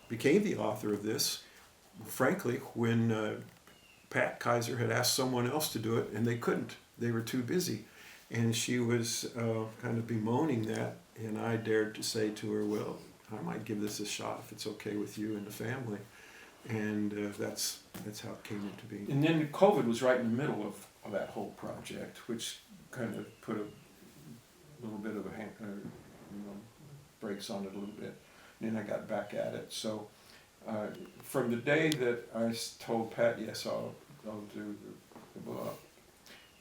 became the author of this, frankly, when Pat Kaiser had asked someone else to do it and they couldn't. They were too busy. And she was kind of bemoaning that, and I dared to say to her, well, I might give this a shot if it's okay with you and the family. And that's how it came into being. And then COVID was right in the middle of that whole project, which kind of put a little bit of brakes on it a little bit. And then I got back at it. So from the day that I told Pat, yes, I'll do the book,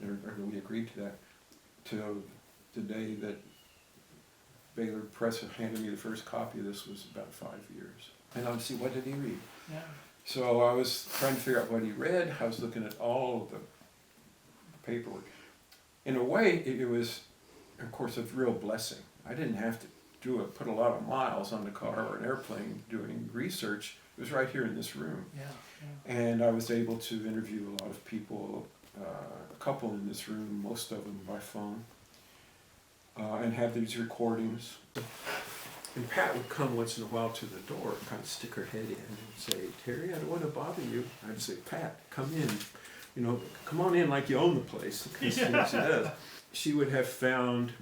or we agreed to that, to the day that Baylor Press handed me the first copy of this was about 5 years. And I would see, what did he read? Yeah. So I was trying to figure out what he read. I was looking at all of the paperwork. In a way, it was, of course, a real blessing. I didn't have to put a lot of miles on the car or an airplane doing research. It was right here in this room. Yeah. And I was able to interview a lot of people, a couple in this room, most of them by phone, and have these recordings. And Pat would come once in a while to the door and kind of stick her head in and say, Terry, I don't want to bother you. I'd say, Pat, come in. Come on in like you own the place. Because she does. She would have found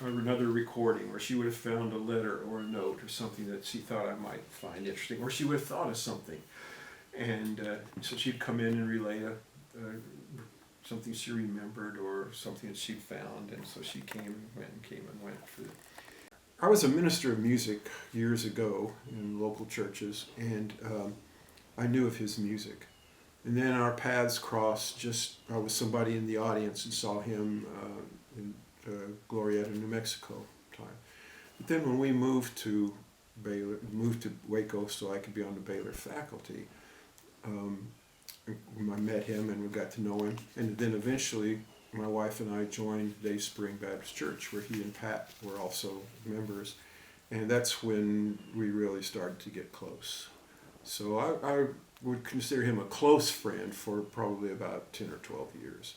another recording, or she would have found a letter or a note or something that she thought I might find interesting, or she would have thought of something. And so she'd come in and relay something she remembered or something that she'd found. And so she came and went for it. I was a minister of music years ago in local churches, and I knew of his music. And then our paths crossed. I was somebody in the audience and saw him in Glorieta, New Mexico time. But then when we moved to Waco so I could be on the Baylor faculty, I met him and we got to know him. And then eventually my wife and I joined Day Spring Baptist Church, where he and Pat were also members. And that's when we really started to get close. So I would consider him a close friend for probably about 10 or 12 years.